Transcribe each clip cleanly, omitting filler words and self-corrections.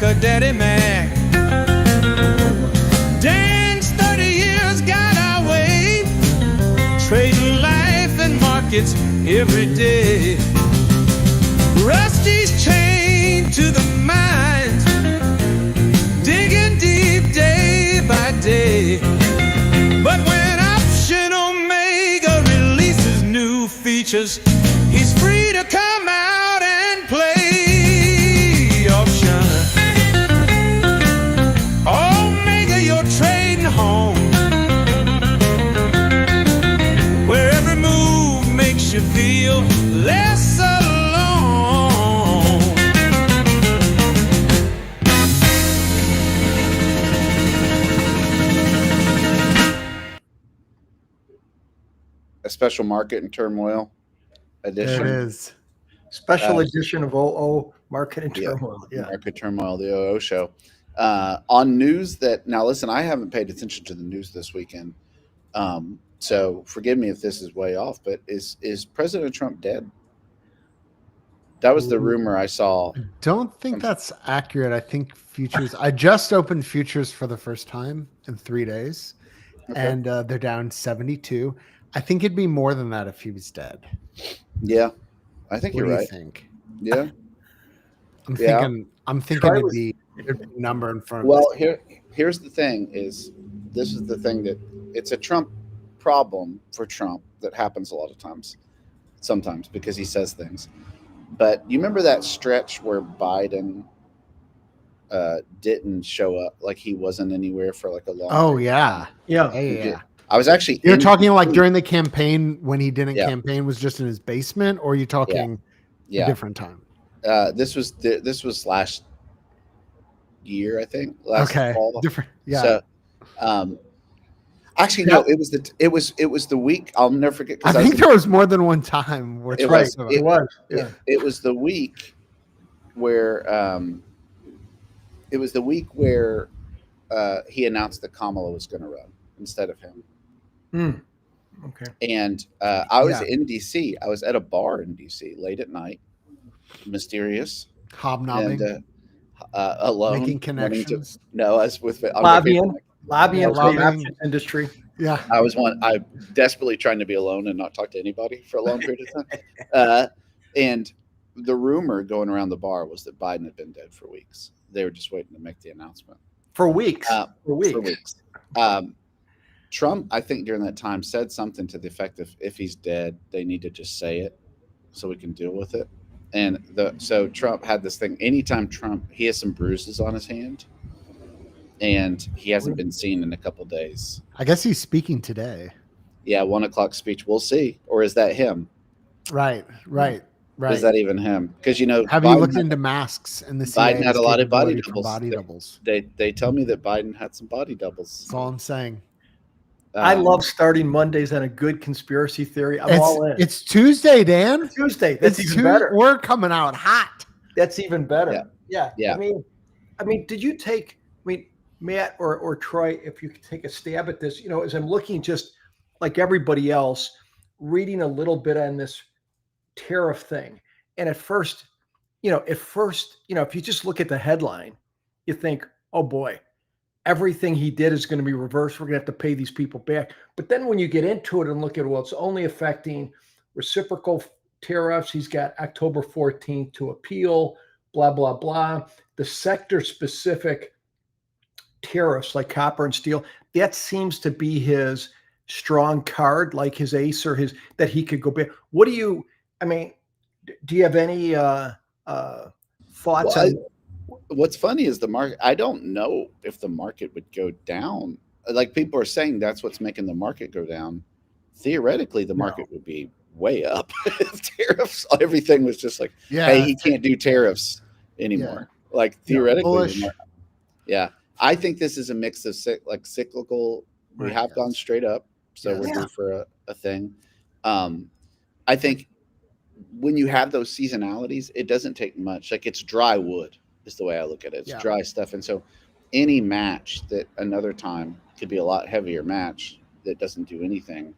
a daddy Mac. Dan's 30 years got our way, trading life and markets every day. Rusty's chained to the mines, digging deep day by day. But when Option Omega releases new features, he's free to come out and play option. Omega, you're trading home, where every move makes you feel less alone. A special market and turmoil edition. There it is. Special edition of OO Market and Turmoil. Yeah. Market Turmoil, the OO show. On news that, now listen, I haven't paid attention to the news this weekend. So forgive me if this is way off, but is President Trump dead? That was the rumor I saw. I don't think that's accurate. I think futures, I just opened futures for the first time in 3 days, and they're down 72. I think it'd be more than that if he was dead. Yeah, I think you're right. What do you think? Yeah, I'm thinking it'd be a number in front of. Well, here's the thing: this is the thing that it's a Trump problem for Trump that happens a lot of times, sometimes because he says things. But you remember that stretch where Biden didn't show up, like he wasn't anywhere for like a long. Oh yeah. I was actually. You're talking like during the campaign when he didn't campaign, was just in his basement, or are you talking a different time? This was last year, I think. Last fall. Different. Yeah. So, actually, no. It was the week. I'll never forget. I think there was more than one time where it was the week where he announced that Kamala was going to run instead of him. Okay. And I was in DC. I was at a bar in DC late at night, mysterious, hobnobbing, and alone, making connections. I was with lobbying the industry. Yeah, I desperately trying to be alone and not talk to anybody for a long period of time. And the rumor going around the bar was that Biden had been dead for weeks. They were just waiting to make the announcement. For weeks. For weeks. Trump, I think during that time said something to the effect of, if he's dead, they need to just say it so we can deal with it. And so Trump had this thing. Anytime he has some bruises on his hand, and he hasn't been seen in a couple days. I guess he's speaking today. Yeah, 1 o'clock speech. We'll see. Or is that him? Right. Is that even him? Because have Biden you looked into masks and the Biden had a lot of body doubles? doubles. They tell me that Biden had some body doubles. That's all I'm saying. I love starting Mondays on a good conspiracy theory. I'm all in. It's Tuesday, Dan. Tuesday. That's even better. We're coming out hot. That's even better. Yeah. I mean, did you take? Matt or Troy, if you could take a stab at this, as I'm looking, just like everybody else, reading a little bit on this tariff thing, and at first, if you just look at the headline, you think, oh boy, everything he did is going to be reversed. We're going to have to pay these people back. But then when you get into it and look at, well, it's only affecting reciprocal tariffs. He's got October 14th to appeal, blah, blah, blah. The sector-specific tariffs like copper and steel, that seems to be his strong card, like his ace or that he could go back. Do you have any thoughts on? What's funny is the market. I don't know if the market would go down. Like people are saying, that's what's making the market go down. Theoretically, the market would be way up. Tariffs, everything was just like, hey, he can't do tariffs anymore. Yeah. Like theoretically, I think this is a mix of cyclical. We have gone straight up, so we're due for a thing. I think when you have those seasonalities, it doesn't take much. Like it's dry wood is the way I look at it. It's dry stuff. And so any match that another time could be a lot heavier match that doesn't do anything.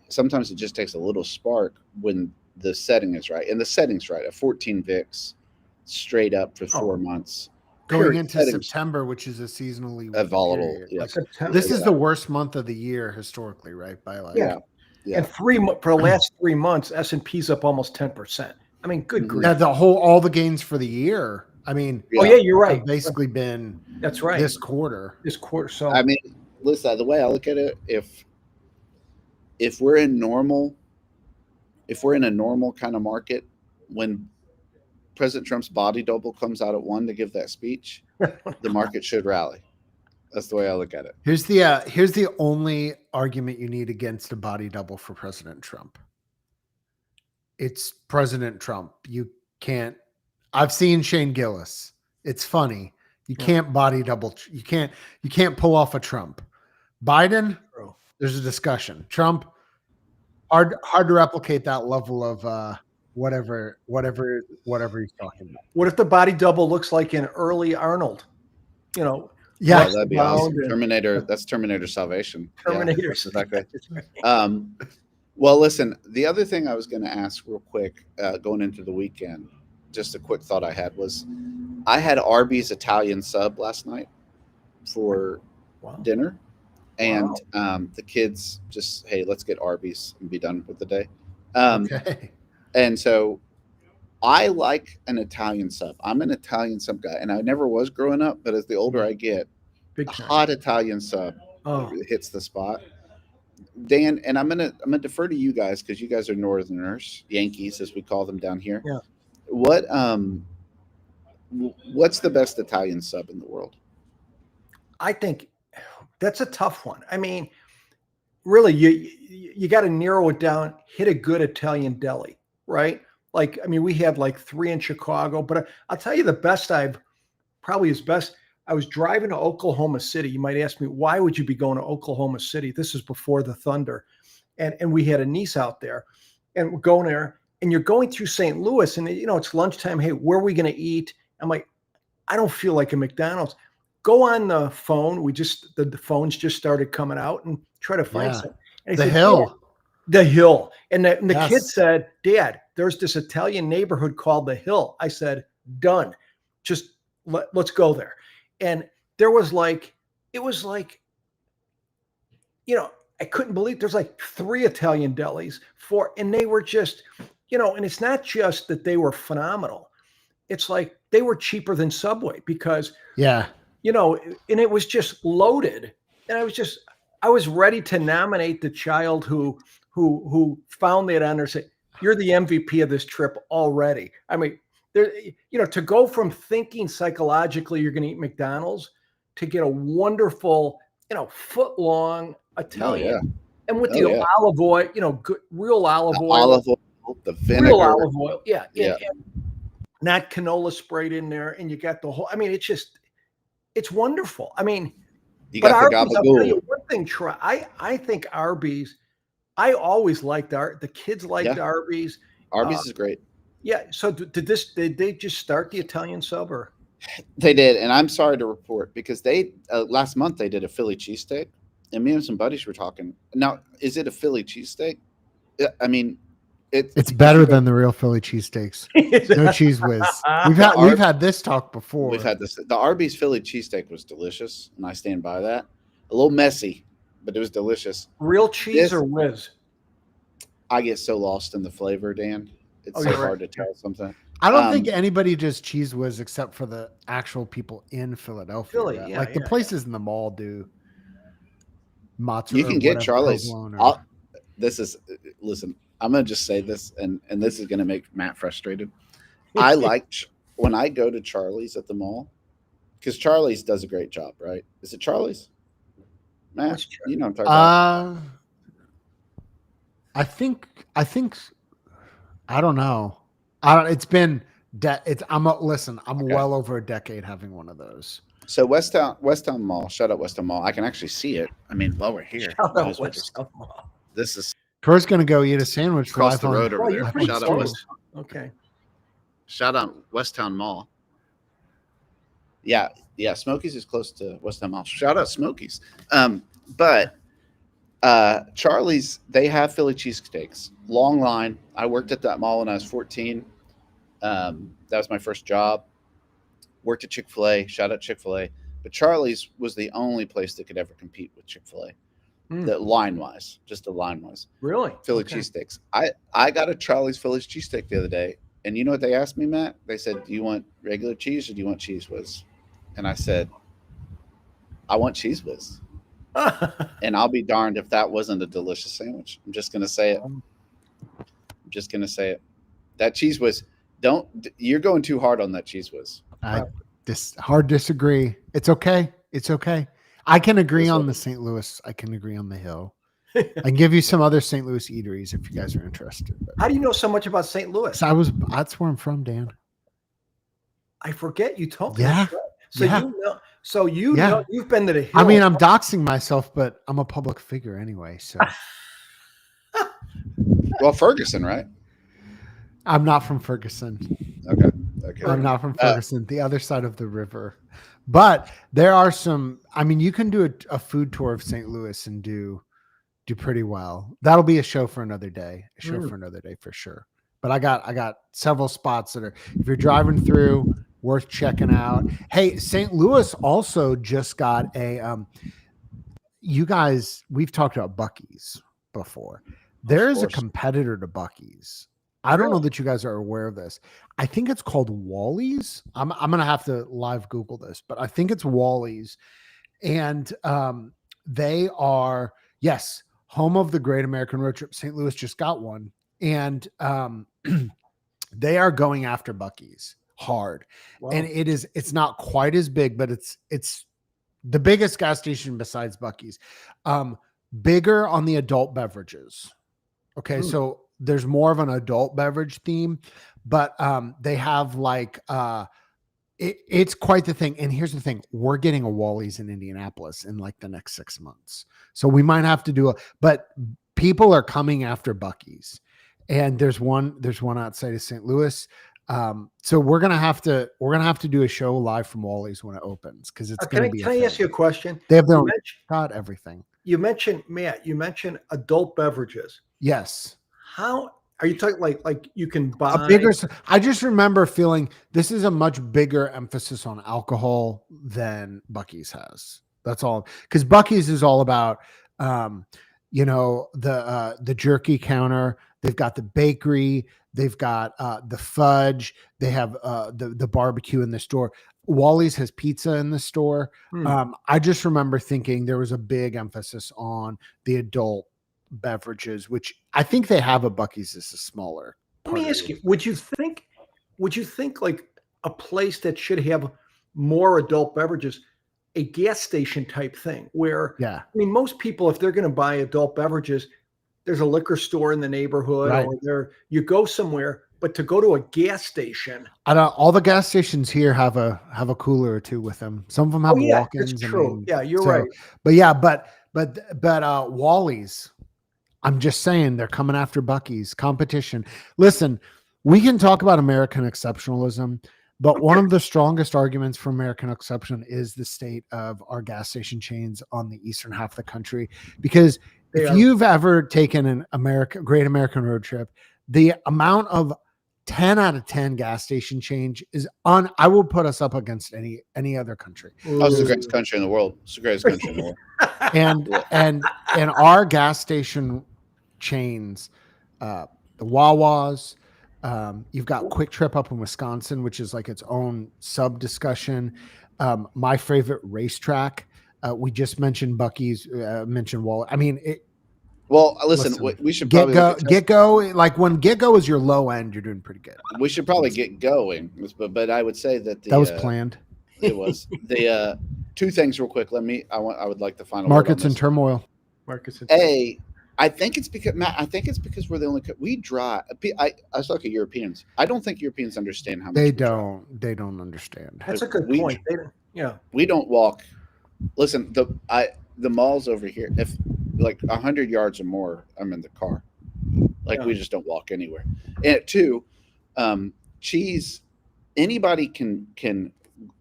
Sometimes it just takes a little spark when the setting is right. And the setting's right. A 14 VIX straight up for 4 months going Period. into Settings. September, which is a seasonally A weak volatile, period. yes. September. This is the worst month of the year historically, right? By like, Yeah. Yeah. And for the last 3 months, S&P's up almost 10%. I mean, good Mhm. grief. yeah, all the gains for the year. I mean, Oh yeah, you're right. have basically been That's right. this quarter. This quarter. So I mean, listen, the way I look at it, if we're in a normal kind of market, when President Trump's body double comes out at 1 to give that speech, the market should rally. That's the way I look at it. Here's the only argument you need against a body double for President Trump. It's President Trump. You can't. I've seen Shane Gillis. It's funny. You can't body double. You can't pull off a Trump. Biden, there's a discussion. Trump, hard to replicate that level of whatever he's talking about. what if the body double looks like an early Arnold? You know, Yeah, Oh, that'd be awesome. Terminator. That's Terminator Salvation. Terminator. Yeah, exactly. Well, listen, the other thing I was going to ask real quick, going into the weekend, just a quick thought I had was I had Arby's Italian sub last night for dinner. And the kids just, hey, let's get Arby's and be done with the day. okay. And so I like an Italian sub. I'm an Italian sub guy, and I never was growing up, but as the older I get, Big a time. hot Italian sub hits the spot. Dan, and I'm gonna defer to you guys because you guys are Northerners, Yankees as we call them down here. Yeah. What's the best Italian sub in the world? I think that's a tough one. I mean, really, you got to narrow it down. Hit a good Italian deli, right? Like, I mean, we have like 3 in Chicago, but I'll tell you the best I was driving to Oklahoma City. You might ask me, why would you be going to Oklahoma City? This is before the Thunder. And we had a niece out there, and we're going there, and you're going through St. Louis, and it's lunchtime. Hey, where are we going to eat? I'm like, I don't feel like a McDonald's. Go on the phone. The phones just started coming out and try to find something. And The Hill. The Hill. And the kid said, Dad, there's this Italian neighborhood called The Hill. I said, done. Just let's go there. And there was like, I couldn't believe there's like 3 Italian delis, 4, and they were just, and it's not just that they were phenomenal. It's like they were cheaper than Subway because, and it was just loaded. And I was ready to nominate the child who found that on there, say, you're the MVP of this trip already. I mean, there, to go from thinking psychologically you're going to eat McDonald's to get a wonderful, foot-long Italian, and with the olive oil, good, real olive oil, the vinegar, real olive oil, and not canola sprayed in there, and you got the whole. I mean, it's wonderful. I mean, you got the Arby's, I'll tell you gabagool. one thing, I think Arby's. I always liked the kids liked Arby's. Arby's is great. Yeah. So did they just start the Italian sub or? They did, and I'm sorry to report because they last month they did a Philly cheesesteak, and me and some buddies were talking. Now, is it a Philly cheesesteak? I mean, it's better than the real Philly cheesesteaks. No cheese whiz. We've had this talk before. We've had this. The Arby's Philly cheesesteak was delicious, and I stand by that. A little messy, but it was delicious. Real cheese or whiz? I get so lost in the flavor, Dan. It's so hard to tell sometimes. I don't think anybody does cheese whiz except for the actual people in Philadelphia. Philly, the places in the mall do mozzarella. You can get Charlie's. Or... Listen, I'm going to just say this, and this is going to make Matt frustrated. I like when I go to Charlie's at the mall, because Charlie's does a great job, right? Is it Charlie's? Matt, you know what I'm talking about. I think I don't know. It's been I'm well over a decade having one of those. So Westtown Mall, shout out Westtown Mall. I can actually see it. I mean, while we're here, Shout out Westtown Mall. This is Troy's gonna go eat a sandwich across the road over there. pretty Shout out close. Westtown. Okay. Shout out Westtown Mall. Yeah, Smokies is close to Westtown Mall. Shout out Smokies. But Charlie's, they have Philly cheesesteaks. Long line. I worked at that mall when I was 14. That was my first job. worked at Chick-fil-A, shout out Chick-fil-A, but Charlie's was the only place that could ever compete with Chick-fil-A. The line-wise, just the line-wise. Really? Philly cheesesteaks. I got a Charlie's Philly cheesesteak the other day, and you know what they asked me, Matt? They said, "Do you want regular cheese or do you want cheese whiz?" And I said, "I want cheese whiz." And I'll be darned if that wasn't a delicious sandwich. I'm just gonna say it. That cheese whiz. You're going too hard on that cheese whiz. Hard disagree. It's okay. It's okay. I can agree on the St. Louis. I can agree on the Hill. I can give you some other St. Louis eateries if you guys are interested. How do you know so much about St. Louis? That's where I'm from, Dan. I forget you told me. Yeah. So yeah. you know. So you know you've been to the Hill. I mean, I'm doxing myself, but I'm a public figure anyway. So. Well, Ferguson, right? I'm not from Ferguson. Okay. I'm not from Ferguson, the other side of the river. But there are some, I mean, you can do a food tour of St. Louis and do pretty well. That'll be a show for another day. For sure. But I got several spots that are, if you're driving through, worth checking out. Hey, St. Louis also just got you guys, we've talked about Buccee's before. There's a competitor to Buccee's. I don't know that you guys are aware of this. I think it's called Wally's. I'm going to have to live Google this, but I think it's Wally's. And they are, yes, home of the Great American Road Trip. St. Louis just got one. And they are going after Buccee's hard. Wow. And it's not quite as big, but it's the biggest gas station besides Buccee's. Bigger on the adult beverages. Okay, so there's more of an adult beverage theme, but they have like it's quite the thing. And here's the thing: we're getting a Wally's in Indianapolis in like the next 6 months, so we might have to but people are coming after Buccee's, and there's one outside of St. Louis. So we're gonna have to do a show live from Wally's when it opens because it's going to be. Can I ask you a question? They have their own everything. You mentioned Matt. You mentioned adult beverages. Yes. How are you talking like you can buy a bigger? I just remember feeling this is a much bigger emphasis on alcohol than Buccee's has. That's all. Because Buccee's is all about, the jerky counter. They've got the bakery. They've got the fudge. They have the barbecue in the store. Wally's has pizza in the store. I just remember thinking there was a big emphasis on the adult beverages, which I think they have a Buccee's is a smaller. Let me ask you, would you think like a place that should have more adult beverages, a gas station type thing where, I mean, most people, if they're going to buy adult beverages, there's a liquor store in the neighborhood or you go somewhere, but to go to a gas station. All the gas stations here have a cooler or two with them. Some of them have walk-ins. That's true. You're right. But Wally's, I'm just saying they're coming after Buccee's competition. Listen, we can talk about American exceptionalism, but one of the strongest arguments for American exception is the state of our gas station chains on the eastern half of the country. Because if you've ever taken an Great American Road Trip, the amount of 10 out of 10 gas station change is I will put us up against any other country. Oh, it's the greatest country in the world. It's the greatest country in the world. And our gas station chains, the Wawas, you've got Quick Trip up in Wisconsin, which is like its own sub discussion. My favorite racetrack, we just mentioned Buccee's, mentioned Wall. I mean, listen, we should probably get go. Like when get go is your low end, you're doing pretty good. We should probably get going, but I would say that that was planned. It was the two things real quick. I would like the final markets in turmoil. I think it's because Matt. I think it's because we're the only we drive. I look at Europeans. I don't think Europeans understand how much they don't understand. That's a good point. We don't walk. Listen, the malls over here. If like 100 yards or more, I'm in the car. We just don't walk anywhere. And two, cheese. Anybody can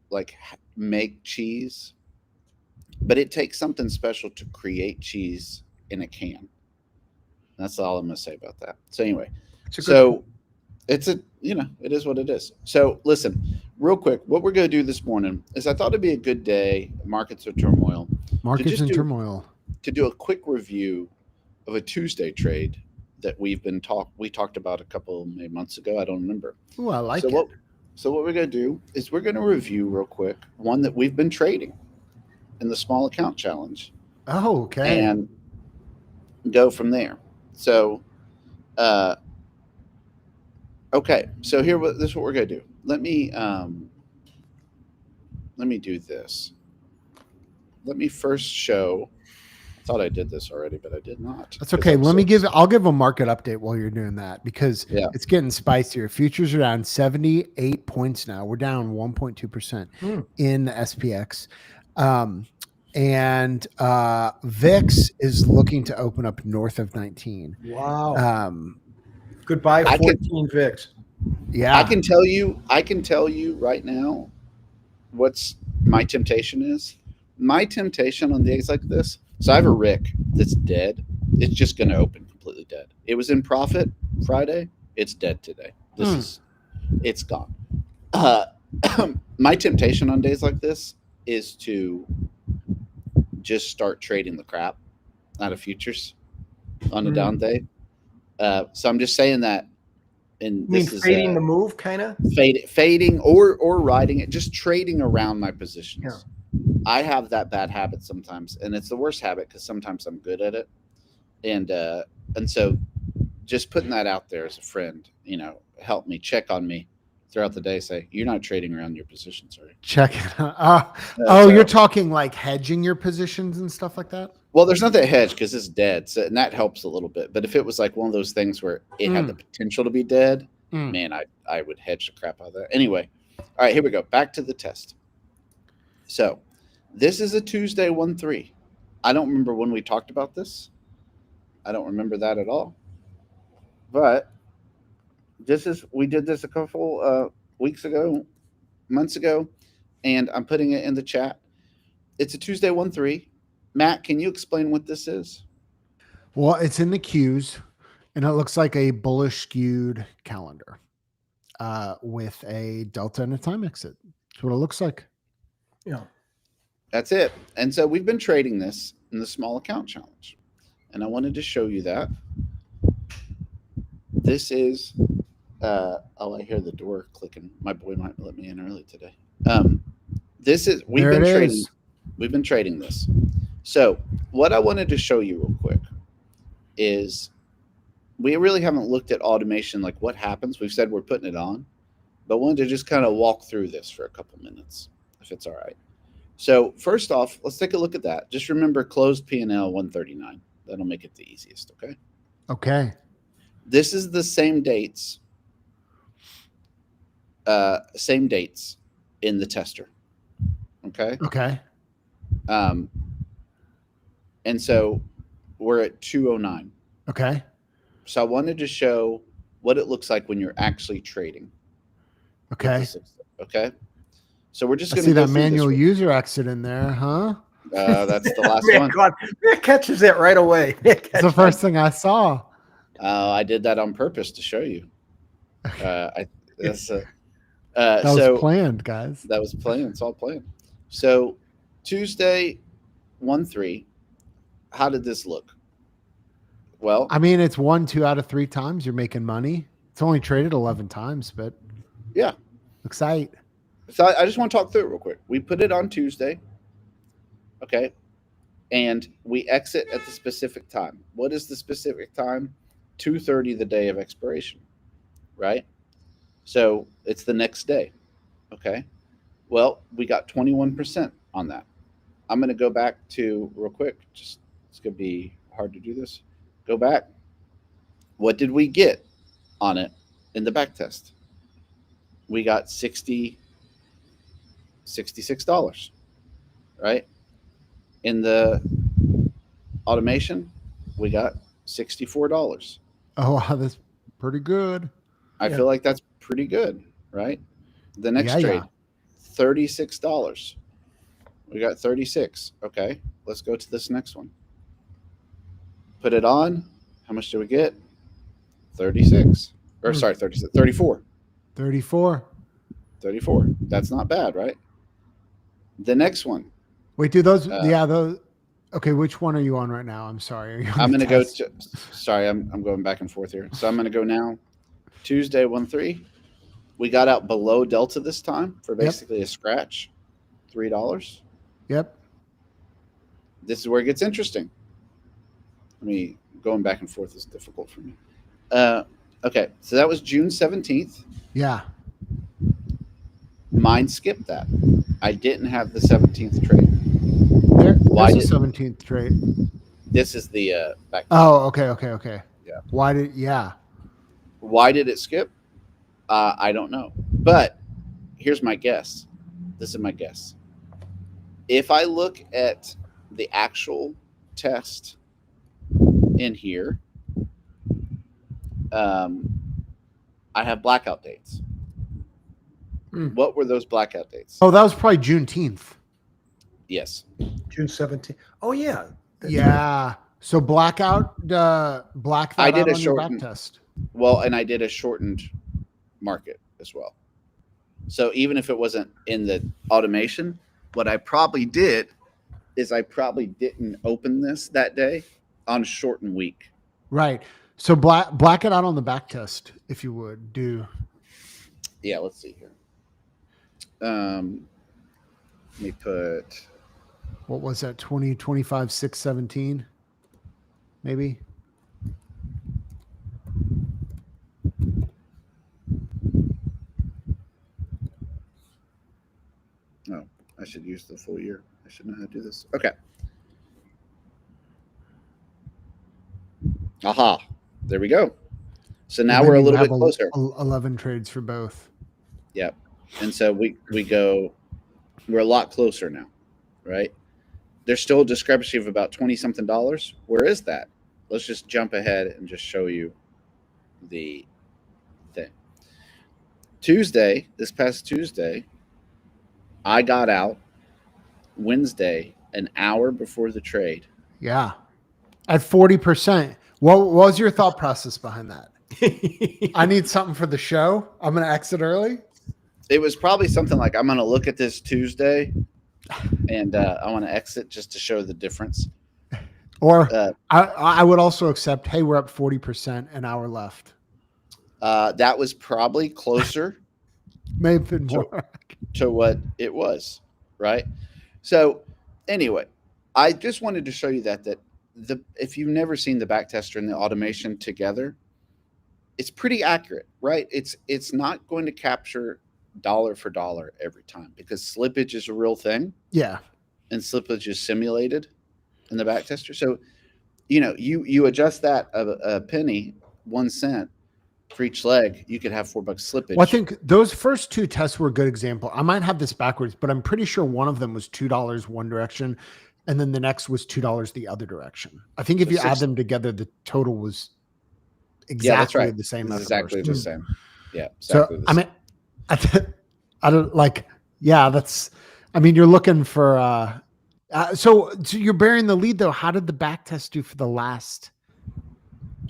like make cheese, but it takes something special to create cheese in a can. That's all I'm going to say about that. So anyway, It is what it is. So listen, real quick, what we're going to do this morning is I thought it'd be a good day. Markets are turmoil. Markets in turmoil. To do a quick review of a Tuesday trade that we talked about a couple maybe months ago. I don't remember. Oh, I like it. So what we're going to do is we're going to review real quick one that we've been trading in the small account challenge. Oh, okay. And go from there. So, okay. So this is what we're going to do. Let me do this. Let me first show. I thought I did this already, but I did not. That's okay. I'll give a market update while you're doing that because it's getting spicier. Futures are down 78 points now. We're down 1.2% in the SPX. And VIX is looking to open up north of 19. Wow. Goodbye 14 VIX. Yeah. I can tell you right now what's my temptation is. My temptation on days like this. So I have a RIC that's dead. It's just going to open completely dead. It was in profit Friday. It's dead today. It's gone. My temptation on days like this is to just start trading the crap out of futures on a down day. So I'm just saying that. And this is fading the move, kind of fading or riding it, just trading around my positions. Yeah. I have that bad habit sometimes, and it's the worst habit because sometimes I'm good at it, and so just putting that out there as a friend, help me, check on me throughout the day. Say you're not trading around your positions, right? Check it. You're talking like hedging your positions and stuff like that. Well, there's not that hedge because it's dead, so and that helps a little bit. But if it was like one of those things where it had the potential to be dead, man, I would hedge the crap out of that. Anyway, all right, here we go. Back to the test. So this is a Tuesday 1-3. I don't remember when we talked about this. I don't remember that at all. But we did this a couple weeks ago, months ago, and I'm putting it in the chat. It's a Tuesday 1-3. Matt, can you explain what this is? Well, it's in the Qs, and it looks like a bullish skewed calendar with a delta and a time exit. That's what it looks like. Yeah. That's it. And so we've been trading this in the small account challenge. And I wanted to show you that. This is, I hear the door clicking. My boy might let me in early today. We've been trading this. So what I wanted to show you real quick is we really haven't looked at automation, like what happens. We've said we're putting it on, but wanted to just kind of walk through this for a couple minutes, if it's all right. So first off, let's take a look at that. Just remember closed P&L 139. That'll make it the easiest, okay? Okay. This is the same dates in the tester, okay? Okay. And so we're at 209. Okay. So I wanted to show what it looks like when you're actually trading. Okay. Okay. So we're just going to see that manual user exit in there, huh? That's the last one. God, Nick catches it right away. It's the first thing I saw. I did that on purpose to show you. That was planned, guys. That was planned. It's all planned. So Tuesday 1-3. How did this look? Well, I mean, it's 1, 2 out of 3 times you're making money. It's only traded 11 times, but yeah, excite. So I just want to talk through it real quick. We put it on Tuesday, okay, and we exit at the specific time. What is the specific time? 2:30, the day of expiration, right? So it's the next day, okay. Well, we got 21% on that. I'm going to go back to real quick. Just it's going to be hard to do this. Go back. What did we get on it in the back test? We got $66, right? In the automation, we got $64. Oh, wow, that's pretty good. I feel like that's pretty good, right? The next trade, $36. We got 36. Okay, let's go to this next one. Put it on. How much do we get? 36. Or sorry, 34. 34. 34. That's not bad, right? The next one. Wait, do those? Those. Okay, which one are you on right now? I'm sorry. I'm going to go to. Sorry, I'm going back and forth here. So I'm going to go now. Tuesday 1-3. We got out below Delta this time for basically a scratch, $3. Yep. This is where it gets interesting. Going back and forth is difficult for me. Okay, so that was June 17th. Yeah. Mine skipped that. I didn't have the 17th trade. There's a 17th trade. This is the back. Oh, okay. Yeah. Why did it skip? I don't know. But here's my guess. This is my guess. If I look at the actual test in here, I have blackout dates. What were those blackout dates? Oh, that was probably Juneteenth. Yes. June 17th. Oh, yeah. Yeah. So blackout, black that I did out a on your shortened backtest. Well, and I did a shortened market as well. So even if it wasn't in the automation, what I probably did is I probably didn't open this that day on shortened week. Right. So black it out on the backtest, if you would do. Yeah, let's see here. Let me put. What was that? 20, 25, 6, 17, maybe. Oh, I should use the full year. I should know how to do this. Okay. Aha. There we go. So now we're a little bit closer. 11 trades for both. Yep. And so we're a lot closer now, right? There's still a discrepancy of about $20-something. Where is that? Let's just jump ahead and just show you the thing. This past Tuesday, I got out Wednesday an hour before the trade. Yeah. At 40%. What was your thought process behind that? I need something for the show. I'm going to exit early. It was probably something like, I'm going to look at this Tuesday and I want to exit just to show the difference. Or I would also accept, hey, we're up 40%, an hour left. That was probably closer May have been more to what it was, right? So anyway, I just wanted to show you that if you've never seen the backtester and the automation together, it's pretty accurate, right? It's not going to capture dollar for dollar every time because slippage is a real thing. Yeah. And slippage is simulated in the backtester. So, you adjust that a penny, 1 cent for each leg, you could have $4 slippage. Well, I think those first two tests were a good example. I might have this backwards, but I'm pretty sure one of them was $2 one direction. And then the next was $2 the other direction. I think if you add them together, the total was exactly the same. Exactly the same. Yeah. Exactly so, I mean, I don't like, you're looking for, so you're bearing the lead though. How did the backtest do for the last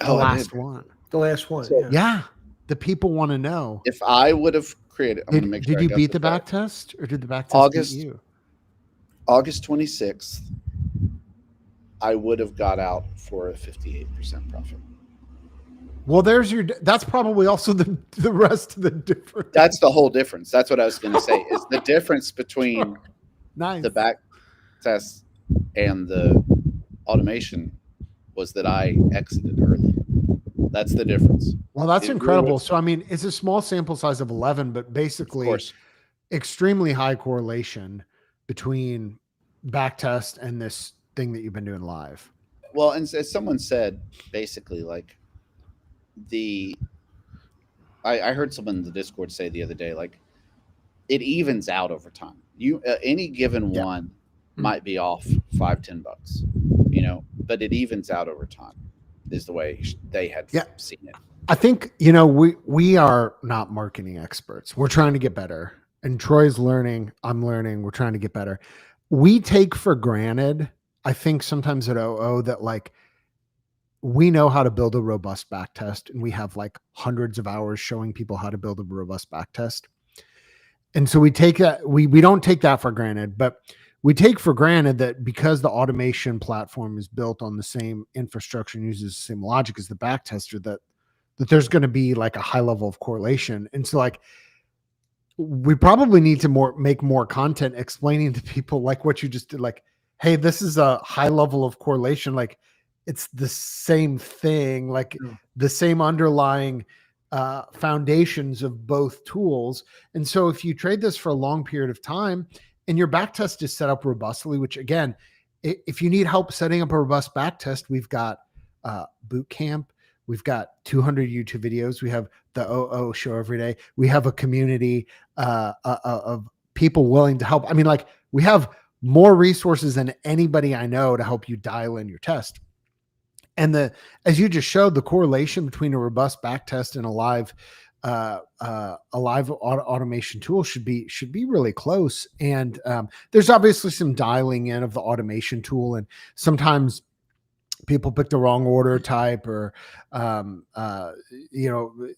one? The last one. So, yeah. The people want to know. If I would have created, I'm going to make sure. Did you beat the backtest or did the backtest beat you? August 26th, I would have got out for a 58% profit. Well, that's probably also the rest of the difference. That's the whole difference. That's what I was going to say is the difference between the back test and the automation was that I exited early. That's the difference. Well, that's incredible. So, I mean, it's a small sample size of 11, but basically extremely high correlation between backtest and this thing that you've been doing live. Well, and as someone said, basically, like I heard someone in the Discord say the other day, like it evens out over time. Any given one might be off $5-10, but it evens out over time is the way they had seen it. I think, we are not marketing experts. We're trying to get better. And Troy's learning, I'm learning, we're trying to get better. We take for granted, I think sometimes at OO that like we know how to build a robust back test, and we have like hundreds of hours showing people how to build a robust back test. And so we take that, we don't take that for granted, but we take for granted that because the automation platform is built on the same infrastructure and uses the same logic as the back tester, that there's going to be like a high level of correlation. And so like, we probably need to make more content explaining to people like what you just did, like, hey, this is a high level of correlation. Like it's the same thing, like the same underlying foundations of both tools. And so if you trade this for a long period of time and your back test is set up robustly, which again, if you need help setting up a robust back test, we've got boot camp. We've got 200 YouTube videos. We have the OO show every day. We have a community of people willing to help. I mean, like we have more resources than anybody I know to help you dial in your test. And as you just showed, the correlation between a robust back test and a live automation tool should be really close. And there's obviously some dialing in of the automation tool, and sometimes people pick the wrong order type or,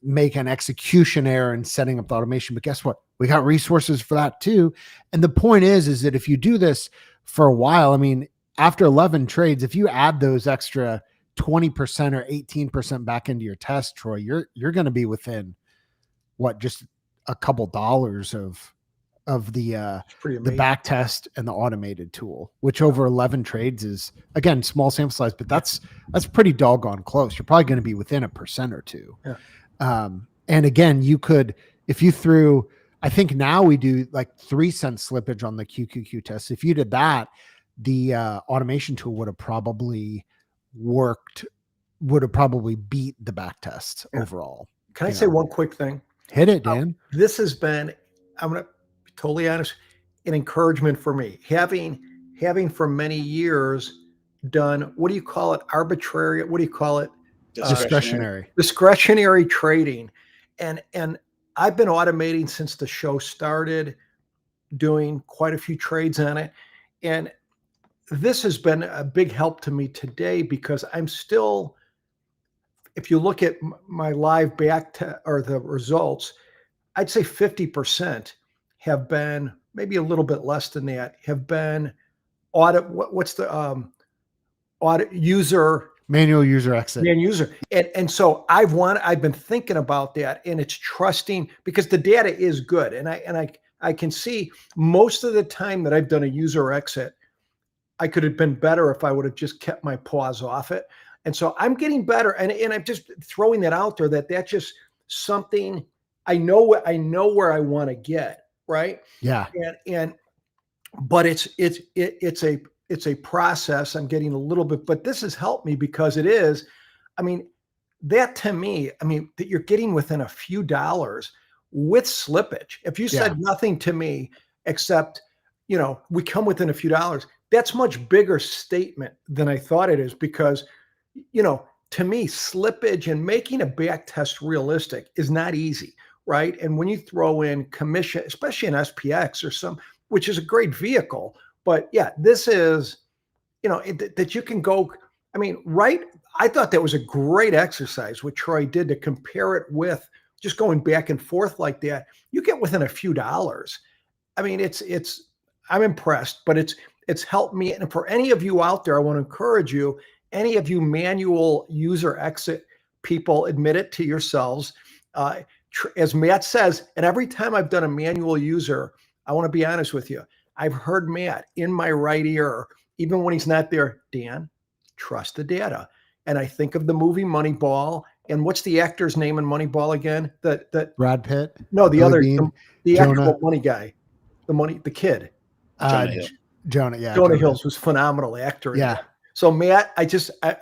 make an execution error in setting up the automation. But guess what? We got resources for that too. And the point is that if you do this for a while, I mean, after 11 trades, if you add those extra 20% or 18% back into your test, Troy, you're going to be within just a couple dollars of the back test and the automated tool, which over 11 trades is, again, small sample size, but that's pretty doggone close. You're probably going to be within 1% or 2%. Yeah. And again, you could, if you threw, I think now we do like 3-cent slippage on the QQQ test. If you did that, the automation tool would have probably beat the back test overall. Can I say one quick thing? Hit it, Dan. This has been, I'm going to be totally honest, an encouragement for me. Having for many years done, what do you call it? Arbitrary, what do you call it? Discretionary trading. And I've been automating since the show started, doing quite a few trades on it. And this has been a big help to me today because I'm still, if you look at my live or the results, I'd say 50% have been, maybe a little bit less than that, have been what's the manual user exit. And so I've been thinking about that, and it's trusting, because the data is good. And I can see most of the time that I've done a user exit, I could have been better if I would have just kept my paws off it. And so I'm getting better. And I'm just throwing that out there, that's just something I know where I want to get. Right. Yeah. But it's a process. I'm getting a little bit, but this has helped me because it is, I mean, that to me, that you're getting within a few dollars with slippage. If you said nothing to me except, we come within a few dollars, that's much bigger statement than I thought it is, because, to me, slippage and making a back test realistic is not easy. Right. And when you throw in commission, especially in SPX which is a great vehicle, but yeah, this is, that you can go, right. I thought that was a great exercise what Troy did to compare it with just going back and forth like that. You get within a few dollars. I'm impressed, but it's helped me. And for any of you out there, I want to encourage you, any of you manual user exit people, admit it to yourselves. As Matt says, and every time I've done a manual user, I want to be honest with you, I've heard Matt in my right ear, even when he's not there, Dan, trust the data. And I think of the movie Moneyball, and what's the actor's name in Moneyball again? That Brad Pitt? No, the other, the actual money guy, the kid. Jonah Hills was a phenomenal actor. Yeah. So Matt,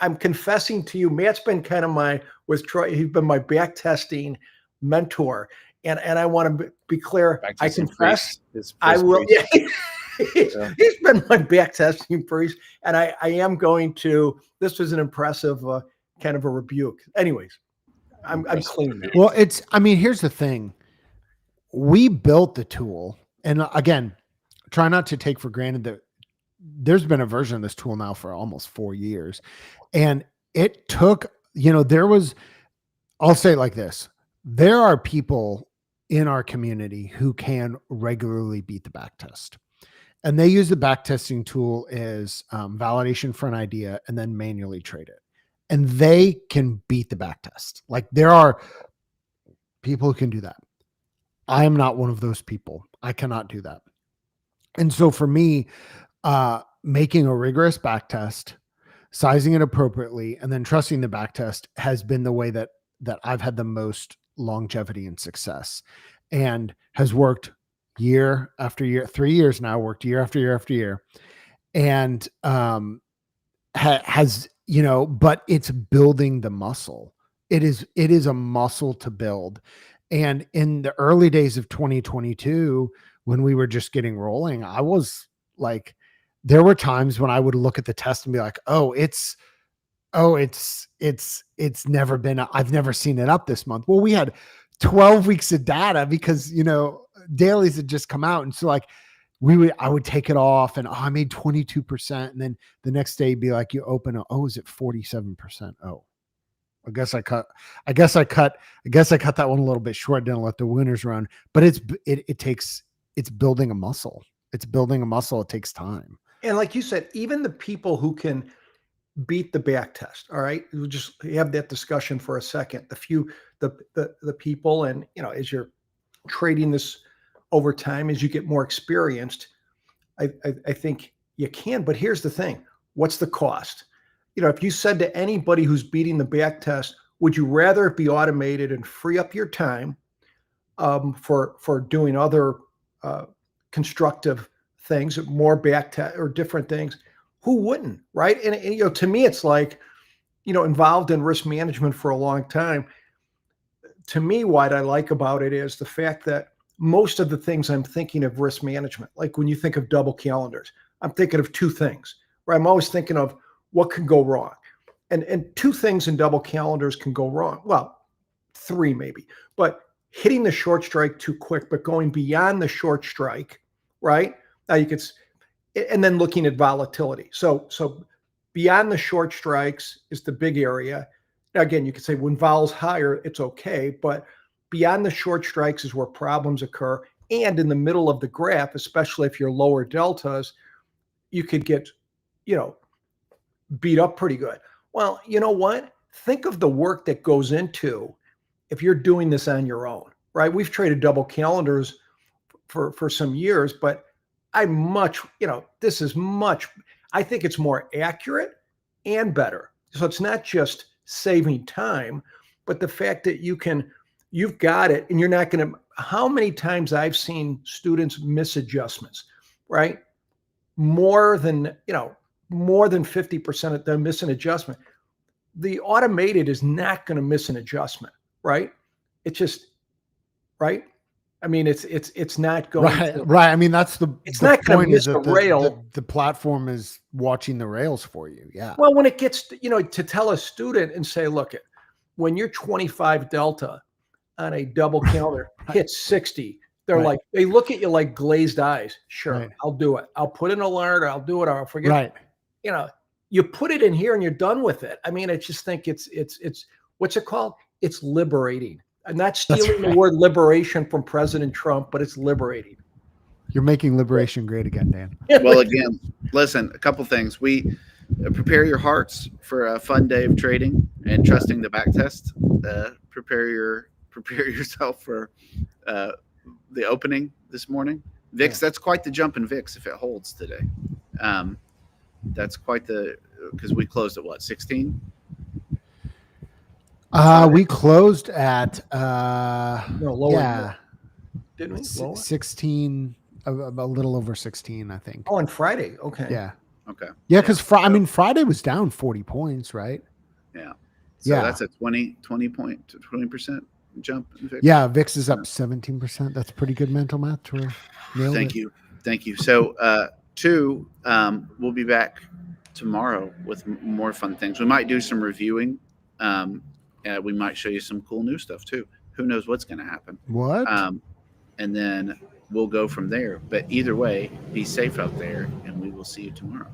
I'm confessing to you, Matt's been kind of with Troy, he's been my back testing mentor. And I want to be clear, I confess, I will. Yeah, he's been my back testing priest. And I am going to, this was an impressive kind of a rebuke. Anyways, I'm clean. Well, here's the thing. We built the tool. And again, try not to take for granted that there's been a version of this tool now for almost 4 years. And it took, I'll say it like this. There are people in our community who can regularly beat the back test. And they use the backtesting tool as validation for an idea and then manually trade it. And they can beat the backtest. Like there are people who can do that. I am not one of those people. I cannot do that. And so for me, making a rigorous backtest, sizing it appropriately, and then trusting the backtest has been the way that I've had the most longevity and success, and has worked year after year. 3 years now, worked year after year after year, and has but it's building the muscle. It is a muscle to build. And in the early days of 2022, when we were just getting rolling, I was like, there were times when I would look at the test and be like, it's never been, I've never seen it up this month. Well, we had 12 weeks of data because, dailies had just come out. And so like I would take it off and I made 22%. And then the next day be like, you open is it 47%? I guess I cut that one a little bit short. Didn't let the winners run, but it's building a muscle. It's building a muscle. It takes time. And like you said, even the people who can beat the back test. All right. We'll just have that discussion for a second. The people, and as you're trading this over time, as you get more experienced, I think you can. But here's the thing. What's the cost? If you said to anybody who's beating the back test, would you rather it be automated and free up your time for doing other constructive things, more back test or different things? Who wouldn't, right? And to me, it's like, involved in risk management for a long time. To me, what I like about it is the fact that most of the things I'm thinking of risk management, like when you think of double calendars, I'm thinking of two things, right? I'm always thinking of what can go wrong. And two things in double calendars can go wrong. Well, three maybe, but hitting the short strike too quick, but going beyond the short strike, right? Now you could, and then looking at volatility. So beyond the short strikes is the big area. Now, again, you could say when vol's higher, it's okay, but beyond the short strikes is where problems occur. And in the middle of the graph, especially if you're lower deltas, you could get, beat up pretty good. Well, you know what? Think of the work that goes into if you're doing this on your own, right? We've traded double calendars for some years, but I think it's more accurate and better. So it's not just saving time, but the fact that you've got it and you're not going to, how many times I've seen students miss adjustments, right? More than 50% of them miss an adjustment. The automated is not going to miss an adjustment, right? It's just, right? I mean, it's not going to, right. I mean, that's it's not going to miss a rail. The platform is watching the rails for you. Yeah. Well, when it gets to tell a student and say, look, when you're 25 delta on a double calendar hits 60, they're like, they look at you like glazed eyes. Sure, I'll do it. I'll put an alert, or I'll do it, or I'll forget. Right. You put it in here and you're done with it. I mean, I just think it's what's it called? It's liberating. I'm not stealing the word liberation from President Trump, but it's liberating. You're making liberation great again, Dan. Well, again, listen, a couple things. We prepare your hearts for a fun day of trading and trusting the backtest. Prepare yourself for the opening this morning. VIX, that's quite the jump in VIX if it holds today. That's quite because we closed at what, 16? We closed at lower. Yeah, didn't we? 16, a little over 16, I think. Oh, on Friday. Okay. Yeah. Okay. Yeah, because Friday was down 40 points, right? Yeah. So that's a 20% jump in VIX. Yeah, VIX is up 17%. That's pretty good mental math. Thank you. So we'll be back tomorrow with more fun things. We might do some reviewing. We might show you some cool new stuff too. Who knows what's going to happen? What? And then we'll go from there. But either way, be safe out there, and we will see you tomorrow.